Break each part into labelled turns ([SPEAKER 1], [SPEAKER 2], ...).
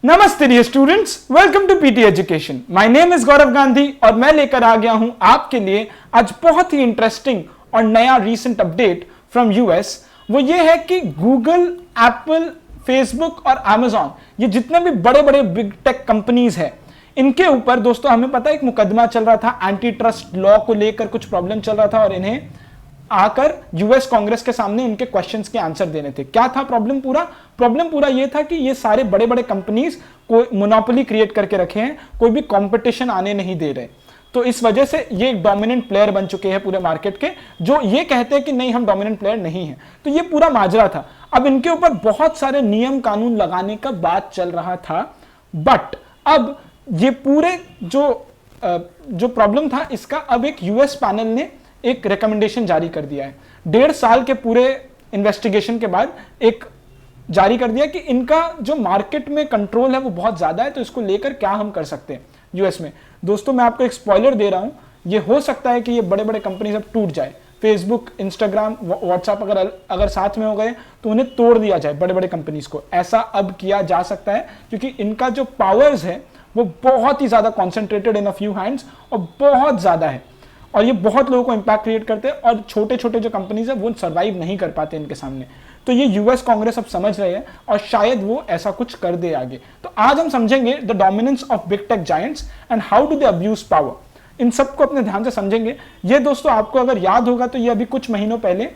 [SPEAKER 1] नमस्ते dear students, welcome to PT education. My name is Gaurav Gandhi और मैं लेकर आ गया हूं आपके लिए आज बहुत ही इंटरेस्टिंग और नया रीसेंट अपडेट फ्रॉम यूएस। वो ये है कि गूगल, एप्पल, फेसबुक और अमेजॉन, ये जितने भी बड़े बड़े बिग टेक कंपनीज हैं, इनके ऊपर दोस्तों हमें पता है एक मुकदमा चल रहा था, एंटी ट्रस्ट लॉ को लेकर कुछ प्रॉब्लम चल रहा था और इन्हें आकर यूएस कांग्रेस के सामने उनके क्वेश्चंस के आंसर देने थे। क्या था प्रॉब्लम पूरा ये था कि ये सारे बड़े बड़े कंपनीज को मोनोपोली क्रिएट करके रखे हैं, कोई भी कंपटीशन आने नहीं दे रहे। तो इस वजह से ये एक डोमिनेंट प्लेयर बन चुके हैं पूरे मार्केट के, जो ये कहते हैं कि नहीं हम डोमिनेंट प्लेयर नहीं है। तो ये पूरा माजरा था। अब इनके ऊपर बहुत सारे नियम कानून लगाने का बात चल रहा था, बट अब ये पूरे जो प्रॉब्लम था इसका अब एक यूएस पैनल ने एक रिकमेंडेशन जारी कर दिया है। 1.5 साल के पूरे इन्वेस्टिगेशन के बाद एक जारी कर दिया कि इनका जो मार्केट में कंट्रोल है वो बहुत ज्यादा है, तो इसको लेकर क्या हम कर सकते हैं यूएस में। दोस्तों मैं आपको एक स्पॉइलर दे रहा हूं, ये हो सकता है कि ये बड़े बड़े कंपनी सब टूट जाए। फेसबुक, इंस्टाग्राम, व्हाट्सएप अगर साथ में हो गए तो उन्हें तोड़ दिया जाए बड़े बड़े कंपनीज को। ऐसा अब किया जा सकता है क्योंकि इनका जो पावर्स है वो बहुत ही ज्यादा concentrated in a few hands और बहुत ज्यादा है, और ये बहुत लोगों को इंपैक्ट क्रिएट करते हैं और छोटे छोटे जो कंपनीज है वो सर्वाइव नहीं कर पाते इनके सामने। तो ये यूएस कांग्रेस अब समझ रहे हैं और शायद वो ऐसा कुछ कर दे आगे। तो आज हम समझेंगे the dominance of big tech giants and how do they abuse power. इन सबको अपने ध्यान से समझेंगे। ये दोस्तों आपको अगर याद होगा तो ये अभी कुछ महीनों पहले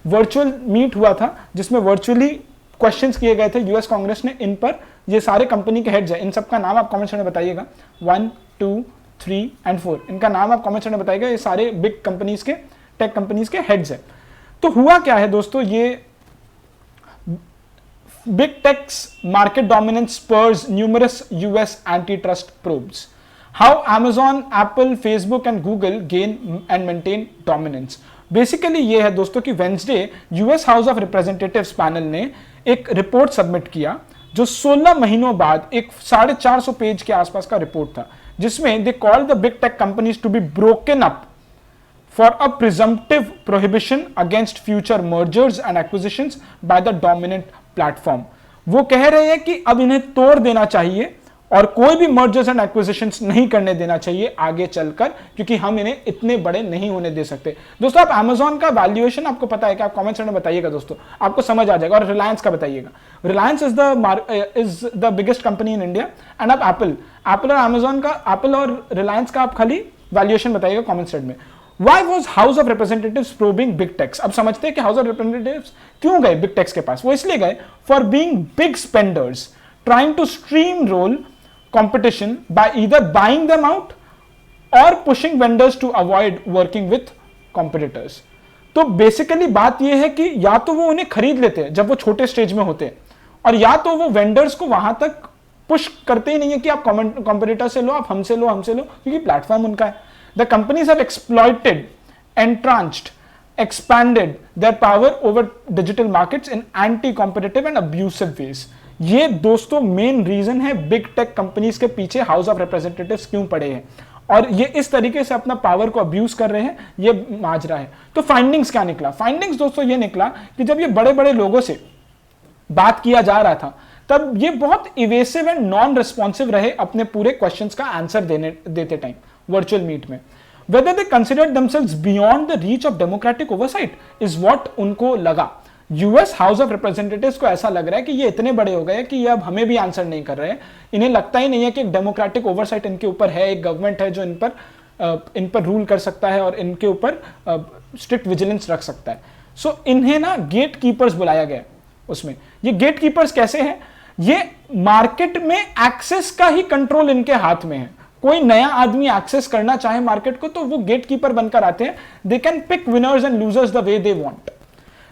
[SPEAKER 1] वर्चुअल मीट हुआ था जिसमें वर्चुअली क्वेश्चंस किए गए थे यूएस कांग्रेस ने इन पर। ये सारे कंपनी के हेड्स है, इन सबका नाम आप कमेंट्स में बताइएगा, 1, 2, 3 and 4, इनका नाम आप कमेंट्स में बताइएगा। ये सारे बिग कंपनीज के, टेक कंपनीज के हेड्स है। तो हुआ क्या है दोस्तों, ये big techs market dominance spurs numerous US antitrust probes. How Amazon, Apple, Facebook and Google gain and maintain dominance। Basically ये है दोस्तों कि Wednesday US House of Representatives panel ने एक रिपोर्ट सबमिट किया जो 16 महीनों बाद एक 450 पेज के आसपास का रिपोर्ट था, जिसमें they call the big tech companies to be broken up for a presumptive prohibition against future mergers and acquisitions by the dominant platform. वो कह रहे हैं कि अब इन्हें तोड़ देना चाहिए और कोई भी मर्जर्स एंड एक्विजिशंस नहीं करने देना चाहिए आगे चलकर, क्योंकि हम इन्हें इतने बड़े नहीं होने दे सकते। दोस्तों आप Amazon का वैल्यूएशन आपको पता है कि आप कमेंट्स में बताइएगा दोस्तों, आपको समझ आ जाएगा। और रिलायंस का बताइएगा। Reliance is the biggest company in India and आप एप्पल और Amazon का, एप्पल और रिलायंस का आप खाली वैल्यूएशन बताइएगा कमेंट सेक्शन में। Why was House of Representatives probing big techs? अब समझते हैं कि House of Representatives क्यों गए big techs के पास। वो इसलिए गए for being big spenders, trying to steamroll competition by either buying them out or pushing vendors to avoid working with competitors। तो बेसिकली बात यह है कि या तो वो उन्हें खरीद लेते हैं जब वो छोटे स्टेज में होते हैं, और या तो वो वेंडर्स को वहां तक पुश करते ही नहीं है कि आप कॉम्पिटिटर से लो, आप हमसे लो, क्योंकि प्लेटफॉर्म उनका है। The companies have exploited, entrenched, expanded their power over digital markets in anti-competitive and abusive ways। ये दोस्तों मेन रीजन है बिग टेक कंपनीज के पीछे हाउस ऑफ रिप्रेजेंटेटिव्स क्यों पड़े हैं, और ये इस तरीके से अपना पावर को अब्यूज कर रहे हैं, ये माजरा है। तो फाइंडिंग्स क्या निकला? फाइंडिंग्स दोस्तों ये निकला कि जब ये बड़े बड़े लोगों से बात किया जा रहा था तब ये बहुत इवेसिव एंड नॉन रिस्पॉन्सिव रहे अपने पूरे क्वेश्चंस का आंसर देते टाइम वर्चुअल मीट में। Whether they considered themselves beyond the reach of democratic oversight is what उनको लगा। यूएस हाउस ऑफ रिप्रेजेंटेटिव्स को ऐसा लग रहा है कि ये इतने बड़े हो गए कि ये अब हमें भी आंसर नहीं कर रहे हैं। इन्हें लगता ही नहीं है कि एक डेमोक्रेटिक ओवरसाइट इनके ऊपर है, एक गवर्नमेंट है जो इन पर रूल कर सकता है और इनके ऊपर स्ट्रिक्ट विजिलेंस रख सकता है। सो इन्हें ना गेट कीपर्स बुलाया गया उसमें। ये गेट कीपर्स कैसे हैं? ये मार्केट में एक्सेस का ही कंट्रोल इनके हाथ में है। कोई नया आदमी एक्सेस करना चाहे मार्केट को तो वो गेटकीपर बनकर आते हैं। They can pick winners and losers the way they want.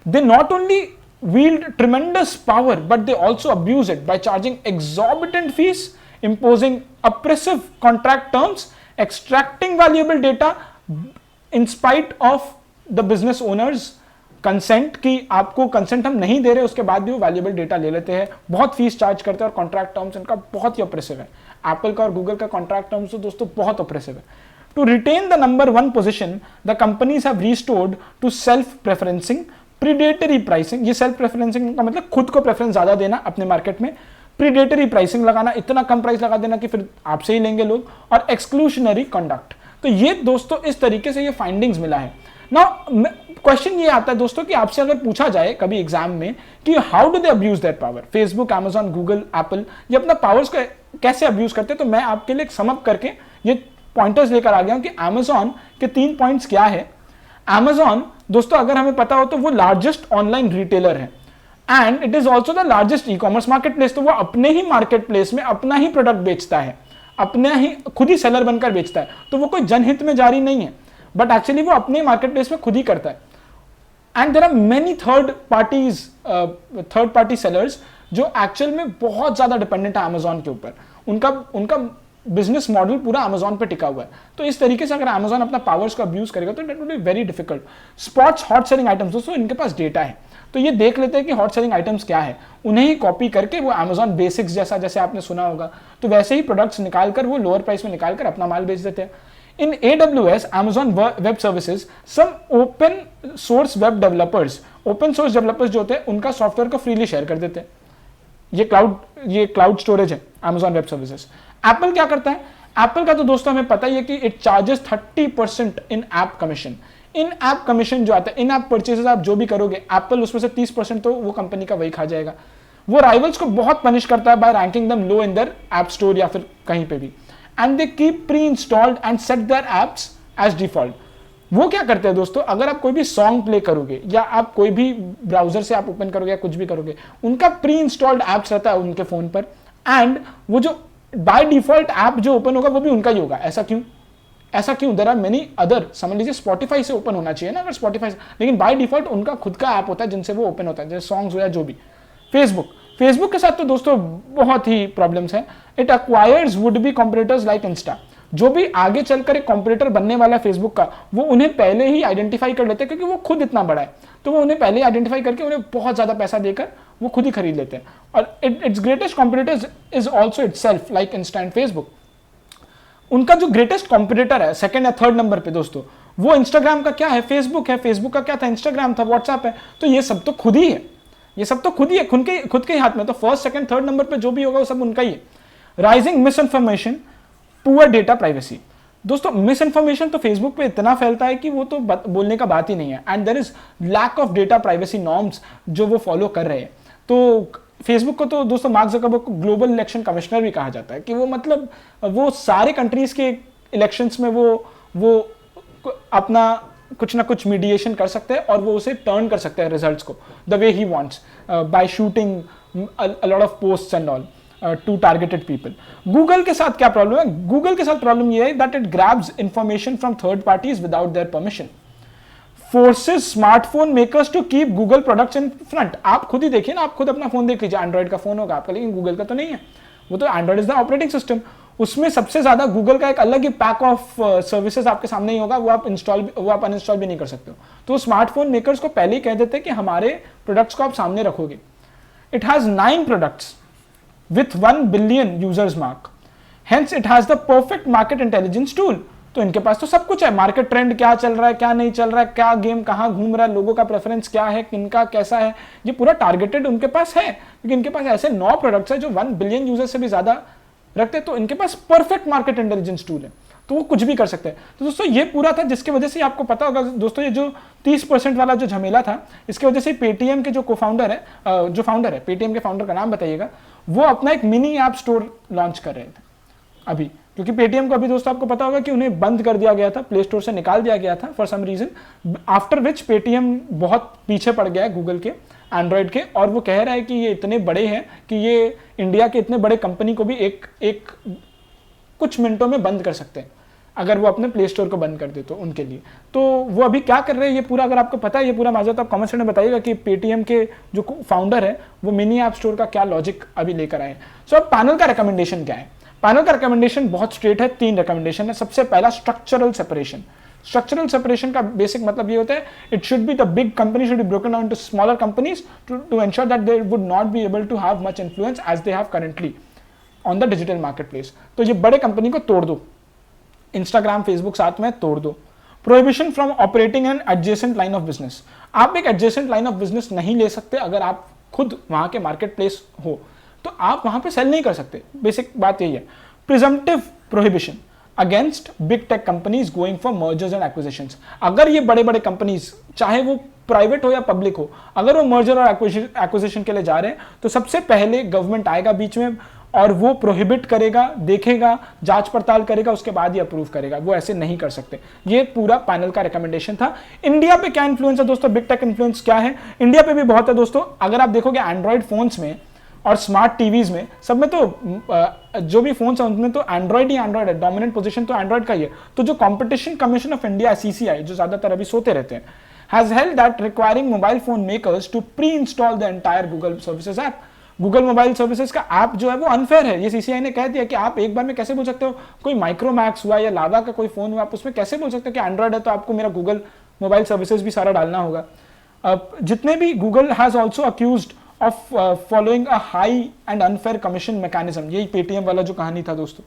[SPEAKER 1] They not only wield tremendous power but they also abuse it by charging exorbitant fees, imposing oppressive contract terms, extracting valuable data in spite of the business owners consent की। आपको consent हम नहीं दे रहे उसके बाद भी वो valuable data ले लेते हैं, बहुत फीस चार्ज करते हैं और कॉन्ट्रैक्ट टर्म्स इनका बहुत ही ऑप्रेसिव है। एप्पल का और गूगल का कॉन्ट्रैक्ट टर्म्स तो दोस्तों बहुत ऑप्रेसिव है। To retain the number 1 position the companies have restored to self preferencing, predatory pricing. ये सेल्फ प्रेफरेंसिंग का मतलब खुद को प्रेफरेंस ज्यादा देना अपने मार्केट में, प्रीडेटरी प्राइसिंग लगाना, इतना कम प्राइस लगा देना कि फिर आपसे ही लेंगे लोग, और एक्सक्लूशनरी कंडक्ट। तो ये दोस्तों इस तरीके से ये फाइंडिंग्स मिला है। नाउ क्वेश्चन ये आता है दोस्तों कि आपसे अगर पूछा जाए कभी एग्जाम में कि how do they abuse their power, Facebook, Amazon, Google, Apple, ये अपना पावर्स को कैसे अब्यूज करते हैं, तो मैं आपके लिए सम अप करके ये पॉइंटर्स लेकर आ गया हूं कि अमेजॉन के 3 पॉइंट्स क्या है। अमेजॉन दोस्तों अगर हमें पता हो तो वो लार्जेस्ट ऑनलाइन रिटेलर है and it is also the largest e commerce market place. तो वो अपने ही मार्केट प्लेस में अपना ही प्रोडक्ट बेचता है, अपने ही खुद ही सेलर बनकर बेचता है। तो वो कोई जनहित में जारी नहीं है, बट एक्चुअली वो अपने मार्केट प्लेस में खुद ही करता है। And there are many third party sellers जो एक्चुअल में बहुत ज्यादा डिपेंडेंट है अमेजॉन के ऊपर। उनका बिजनेस मॉडल पूरा अमेजॉन पे टिका हुआ है। तो इस तरीके से अगर अमेजॉन अपना पावर्स को अब्यूज करेगा तो it will be very difficult. Spots hot selling items, दोस्तों इनके पास डेटा है, तो ये देख लेते हैं कि हॉट सेलिंग आइटम्स क्या है, उन्हें ही कॉपी करके वो अमेजॉन बेसिक्स जैसा, जैसे आपने सुना होगा, तो वैसे ही प्रोडक्ट्स निकालकर वो लोअर प्राइस में निकालकर अपना माल बेच देते हैं। In AWS, Amazon Web Services, some open source web developers जो होते हैं उनका सॉफ्टवेयर को फ्रीली शेयर कर देते हैं। ये क्लाउड स्टोरेज है Amazon वेब सर्विसेज। एप्पल क्या करता है? एप्पल का तो दोस्तों हमें पता ही है कि it charges 30% in app commission. In app commission जो आता है, इन ऐप परचेजेस आप जो भी करोगे, एप्पल उसमें से 30% तो वो कंपनी का वही खा जाएगा। वो राइवल्स को बहुत पनिश करता है by ranking them low in their app store या फिर कहीं पे भी, and they keep preinstalled and set their apps as default. वो क्या करते हैं दोस्तों, अगर आप कोई भी सॉन्ग प्ले करोगे या आप कोई भी ब्राउजर से आप ओपन करोगे या कुछ भी करोगे, उनका प्री इंस्टॉल्ड एप्स रहता है उनके फोन पर, एंड वो जो बाय डिफॉल्ट ऐप जो ओपन होगा वो भी उनका ही होगा। ऐसा क्यों? देयर आर मेनी अदर, समझ लीजिए स्पॉटिफाई से ओपन होना चाहिए ना, अगर स्पॉटिफाई से, लेकिन बाय डिफॉल्ट उनका खुद का ऐप होता है जिनसे वो ओपन होता है, जैसे सॉन्ग्स हो या जो भी। फेसबुक के साथ तो दोस्तों बहुत ही प्रॉब्लम्स हैं। It acquires would be competitors like Insta. जो भी आगे चलकर एक कॉम्पिटिटर बनने वाला है फेसबुक का, वो उन्हें पहले ही आइडेंटिफाई कर लेते हैं, क्योंकि वो खुद इतना बड़ा है, तो वो उन्हें पहले आइडेंटिफाई करके उन्हें बहुत ज्यादा पैसा देकर वो खुद ही खरीद लेते हैं। और it's greatest competitor is also itself like Insta and Facebook. उनका जो ग्रेटेस्ट कॉम्पिटिटर है सेकंड या थर्ड नंबर पे दोस्तों, वो इंस्टाग्राम का क्या है? फेसबुक है। फेसबुक का क्या था? इंस्टाग्राम था, व्हाट्सएप है। तो ये सब तो खुद ही है, खुद के ही हाथ में। तो फर्स्ट सेकंड थर्ड नंबर पे जो भी होगा वो सब उनका ही है। Rising miss information, poor data privacy. दोस्तों मिस इन्फॉर्मेशन तो फेसबुक पे इतना फैलता है कि वो तो बोलने का बात ही नहीं है, and there is lack of data privacy norms जो वो फॉलो कर रहे हैं। तो फेसबुक को तो दोस्तों मार्क ज़करबर्ग को ग्लोबल इलेक्शन कमिश्नर भी कहा जाता है, कि वो मतलब वो सारे कंट्रीज के इलेक्शंस में वो अपना कुछ ना कुछ मीडिएशन कर सकते हैं और वो उसे टर्न कर सकते हैं रिजल्ट्स को the way he wants by shooting a lot of posts and all to targeted people. Google के साथ क्या प्रॉब्लम है? गूगल के साथ प्रॉब्लम ये है that it grabs information from third parties without their permission, forces smartphone makers to keep Google products in front. आप खुद ही देखिए ना, आप खुद अपना फोन देख लीजिए, एंड्रॉइड का फोन होगा आपका, लेकिन गूगल का तो नहीं है। वो तो Android is the operating system, उसमें सबसे ज्यादा गूगल का एक अलग ही पैक ऑफ सर्विसेज आपके सामने ही होगा, वो आप अनइंस्टॉल भी नहीं कर सकते हो। तो स्मार्टफोन मेकर्स को पहले ही कह देते हैं कि हमारे प्रोडक्ट्स को आप सामने रखोगे। It has 9 products with 1 billion users mark, hence it has the perfect market intelligence tool। तो इनके पास तो सब कुछ है, मार्केट ट्रेंड क्या चल रहा है, क्या नहीं चल रहा है, क्या गेम कहाँ घूम रहा है, लोगों का प्रेफरेंस क्या है, किनका कैसा है, ये पूरा टारगेटेड उनके पास है, क्योंकि इनके पास ऐसे 9 प्रोडक्ट्स है जो 1 बिलियन यूजर से भी ज्यादा रखते हैं। तो इनके पास परफेक्ट मार्केट इंटेलिजेंस टूल है, तो वो कुछ भी कर सकते हैं। तो दोस्तों ये पूरा था, जिसकी वजह से आपको पता होगा दोस्तों, ये जो 30% वाला जो झमेला था, इसकी वजह से पेटीएम के जो फाउंडर है, पेटीएम के फाउंडर का नाम बताइएगा, वो अपना एक मिनी ऐप स्टोर लॉन्च कर रहे थे अभी, क्योंकि पेटीएम को अभी दोस्तों आपको पता होगा कि उन्हें बंद कर दिया गया था, प्ले स्टोर से निकाल दिया गया था for some reason, after which Paytm बहुत पीछे पड़ गया है गूगल के, एंड्रॉइड के, और वो कह रहा है कि ये इतने बड़े हैं कि ये इंडिया के इतने बड़े कंपनी को भी एक कुछ मिनटों में बंद कर सकते हैं, अगर वो अपने प्ले स्टोर को बंद कर दे तो उनके लिए। तो वो अभी क्या कर रहे हैं, ये पूरा अगर आपको पता है, ये पूरा माजरा, तो आप कमेंट सेक्शन में बताइएगा कि पेटीएम के जो फाउंडर है वो मिनी ऐप स्टोर का क्या लॉजिक अभी लेकर आए। सो अब पैनल का रिकमेंडेशन क्या है? पैनल का रिकमेंडेशन बहुत स्ट्रेट है, 3 रिकमेंडेशन है। सबसे पहला स्ट्रक्चरल सेपरेशन। स्ट्रक्चरल सेपरेशन का बेसिक मतलब ये होता है, it should be the big company should be broken down to smaller companies to ensure that they would not be able to have much influence as they have currently on the digital marketplace. तो ये बड़े company को तोड़ दो, Instagram, Facebook साथ में तोड़ दो। Prohibition from operating an adjacent line of business. आप एक एडजेसेंट लाइन ऑफ बिजनेस नहीं ले सकते अगर आप खुद वहां के मार्केट प्लेस हो। तो आप वहां पे सेल नहीं कर सकते। बेसिक बात यही है। Presumptive prohibition against big tech companies going for mergers and acquisitions. अगर ये बड़े बड़े कंपनीज, चाहे वो प्राइवेट हो या पब्लिक हो, अगर वो मर्जर और एक्विजिशन के लिए जा रहे हैं तो सबसे पहले गवर्नमेंट आएगा बीच में और वो प्रोहिबिट करेगा, देखेगा, जांच पड़ताल करेगा, उसके बाद ही अप्रूव करेगा। वो ऐसे नहीं कर सकते। ये पूरा पैनल का रिकमेंडेशन था। इंडिया पे क्या इन्फ्लुएंस है दोस्तों, बिग टेक इन्फ्लुएंस क्या है? इंडिया पे भी बहुत है दोस्तों। अगर आप देखोगे एंड्रॉइड फोन्स में और स्मार्ट टीवीज में, सब में तो जो भी फोन्स है उनमें तो एंड्रॉइड ही एंड्रॉइड है, डोमिनेंट पोजीशन तो एंड्रॉइड का ही है। तो जो competition commission of India CCI, जो ज्यादातर अभी सोते रहते हैं, has held that requiring mobile phone makers to pre-install the entire Google Services app. Google mobile services का ऐप जो है वो अनफेयर है। ये CCI ने कह दिया कि आप एक बार में कैसे बोल सकते हो, कोई माइक्रोमैक्स हुआ या लावा का कोई फोन हुआ, आप उसमें कैसे बोल सकते हो कि एंड्रॉइड है तो आपको मेरा गूगल मोबाइल सर्विसेज भी सारा डालना होगा। जितने भी Google has also accused of following a high and unfair commission mechanism, यही पेटीएम वाला जो कहानी था दोस्तों।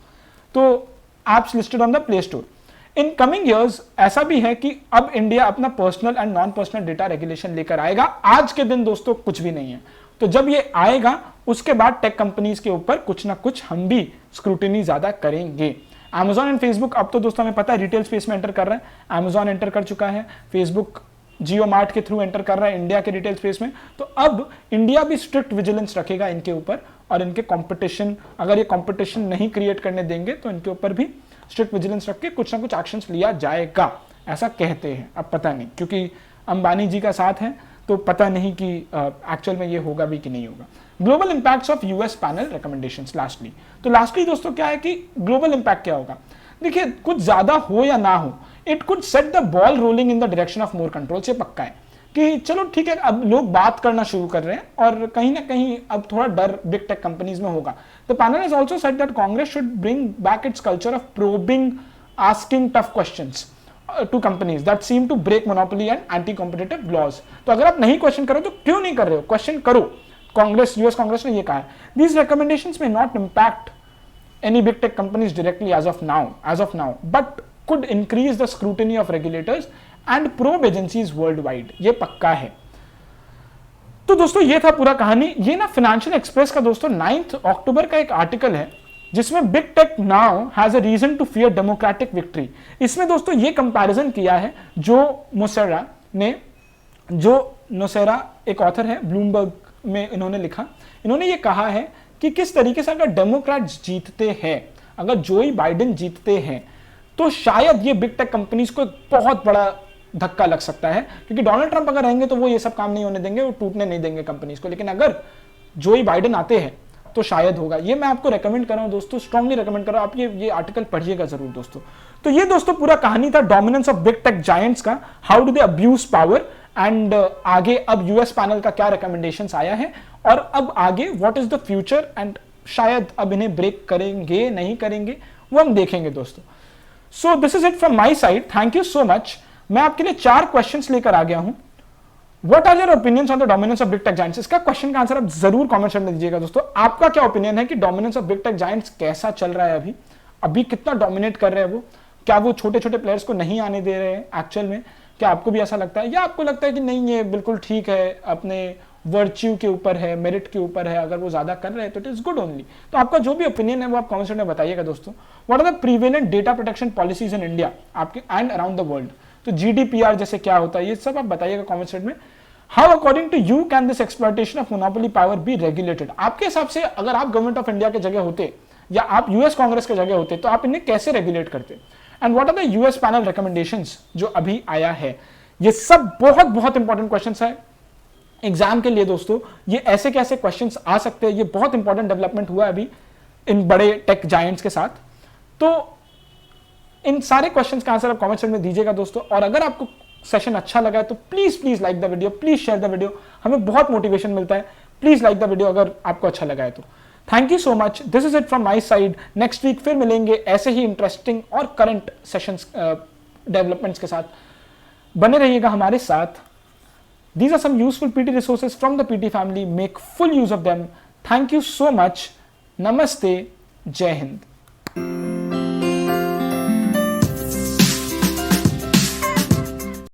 [SPEAKER 1] तो apps listed on the play store. In coming years ऐसा भी है कि अब इंडिया अपना personal and non personal data regulation लेकर आएगा। आज के दिन दोस्तों कुछ भी नहीं है। तो जब ये आएगा उसके बाद टेक कंपनीज के ऊपर कुछ ना कुछ हम भी स्क्रूटिनी ज्यादा करेंगे। Amazon एंड फेसबुक अब तो दोस्तों हमें पता है रिटेल स्पेस में एंटर कर रहा है। Amazon एंटर कर चुका है, फेसबुक जियो मार्ट के थ्रू एंटर कर रहा है इंडिया के रिटेल स्पेस में। तो अब इंडिया भी स्ट्रिक्ट विजिलेंस रखेगा इनके ऊपर और इनके कंपटीशन, अगर ये कंपटीशन नहीं क्रिएट करने देंगे तो इनके ऊपर भी स्ट्रिक्ट विजिलेंस रख के कुछ ना कुछ एक्शंस लिया जाएगा, ऐसा कहते हैं। अब पता नहीं, क्योंकि अंबानी जी का साथ है तो पता नहीं कि एक्चुअल में ये होगा भी कि नहीं होगा। Global impacts of US panel recommendations lastly. तो लास्टली दोस्तों क्या है कि ग्लोबल इंपैक्ट क्या होगा? देखिए, कुछ ज्यादा हो या ना हो, it could set the ball rolling in the direction of more control. से पक्का है कि चलो ठीक है, अब लोग बात करना शुरू कर रहे हैं और कहीं ना कहीं अब थोड़ा डर बिग टेक कंपनीज में होगा। The panel has also said that Congress should bring back its culture of probing, asking tough questions to companies that seem to break monopoly and anticompetitive laws. तो अगर आप नहीं question करो तो क्यों नहीं कर रहे हो? क्वेश्चन करो। कांग्रेस, यूएस कांग्रेस ने ये कहा है। दीज रिकमेंडेशंस में not impact any big tech companies directly as of now, but could increase the scrutiny of regulators and probe agencies worldwide. ये पक्का है। तो दोस्तों ये था पूरा कहानी। ये ना फाइनेंशियल एक्सप्रेस का दोस्तों 9 अक्टूबर का एक आर्टिकल है जिसमें big tech now has a reason to fear democratic victory. इसमें दोस्तों ये कंपैरिजन किया है जो नोसेरा एक ऑथर है, ब्लूमबर्ग में इन्होंने लिखा। इन्होंने ये कहा है कि किस तरीके से अगर डेमोक्रेट्स जीतते हैं, अगर जोई बाइडेन जीतते हैं, तो शायद ये बिग टेक कंपनीज को एक बहुत बड़ा धक्का लग सकता है, क्योंकि डोनाल्ड ट्रंप अगर रहेंगे तो वो ये सब काम नहीं होने देंगे, वो टूटने नहीं देंगे कंपनीज को। लेकिन अगर जोई बाइडेन आते हैं तो शायद होगा। ये मैं आपको रेकमेंड कर रहा हूं दोस्तों, स्ट्रांगली रेकमेंड कर रहा हूं, आप ये आर्टिकल पढ़िएगा जरूर दोस्तों। तो ये दोस्तों पूरा कहानी था dominance of big tech giants का, how do they abuse power, and आगे अब यूएस पैनल का क्या रिकमेंडेशंस आया है और अब आगे what is the future, and शायद अब इन्हें ब्रेक करेंगे नहीं करेंगे वो हम देखेंगे दोस्तों। So this is it from my side, thank you so much. मैं आपके लिए 4 क्वेश्चंस लेकर आ गया हूं। What are your opinions on the dominance of big tech giants? इसका क्वेश्चन का आंसर आप जरूर कमेंट सेक्शन में दीजिएगा दोस्तों। आपका क्या ओपिनियन है कि dominance of big tech giants कैसा चल रहा है अभी कितना डोमिनेट कर रहे हैं वो? क्या वो छोटे छोटे प्लेयर्स को नहीं आने दे रहे हैं एक्चुअल में? क्या आपको भी ऐसा लगता है, या आपको लगता है कि नहीं ये बिल्कुल ठीक है, अपने वर्च्यू के ऊपर है, मेरिट के ऊपर है, अगर वो ज्यादा कर रहे हैं तो इट इज गुड ओनली? तो आपका जो भी ओपिनियन है वो आप कमेंट में बताइएगा दोस्तों। What are the prevalent data protection policies in India आपके एंड अराउंड द वर्ल्ड? तो GDPR जैसे क्या होता है, ये सब आप बताइएगा कमेंट सेक्शन में। How according to you can this exploitation of monopoly power be regulated? आपके हिसाब से अगर आप गवर्नमेंट ऑफ इंडिया के जगह होते या आप यूएस कांग्रेस के जगह होते तो आप इन्हें कैसे रेगुलेट करते? And what are the US panel recommendations जो अभी आया है? ये सब बहुत बहुत इंपॉर्टेंट क्वेश्चंस है एग्जाम के लिए दोस्तों। ये ऐसे कैसे क्वेश्चंस आ सकते हैं, ये बहुत इंपॉर्टेंट डेवलपमेंट हुआ है अभी इन बड़े टेक जायंट्स के साथ। तो इन सारे क्वेश्चंस का आंसर आप कमेंट सेक्शन में दीजिएगा दोस्तों। और अगर आपको सेशन अच्छा लगा है तो please like the video, please share the video, हमें बहुत मोटिवेशन मिलता है। प्लीज लाइक द वीडियो अगर आपको अच्छा लगा है तो। Thank you so much, this is it from my side. Next week फिर मिलेंगे ऐसे ही इंटरेस्टिंग और करंट सेशंस डेवलपमेंट्स के साथ। बने रहिएगा हमारे साथ। These are some useful PT resources from the PT family. Make full use of them. Thank you so much. Namaste. Jai Hind.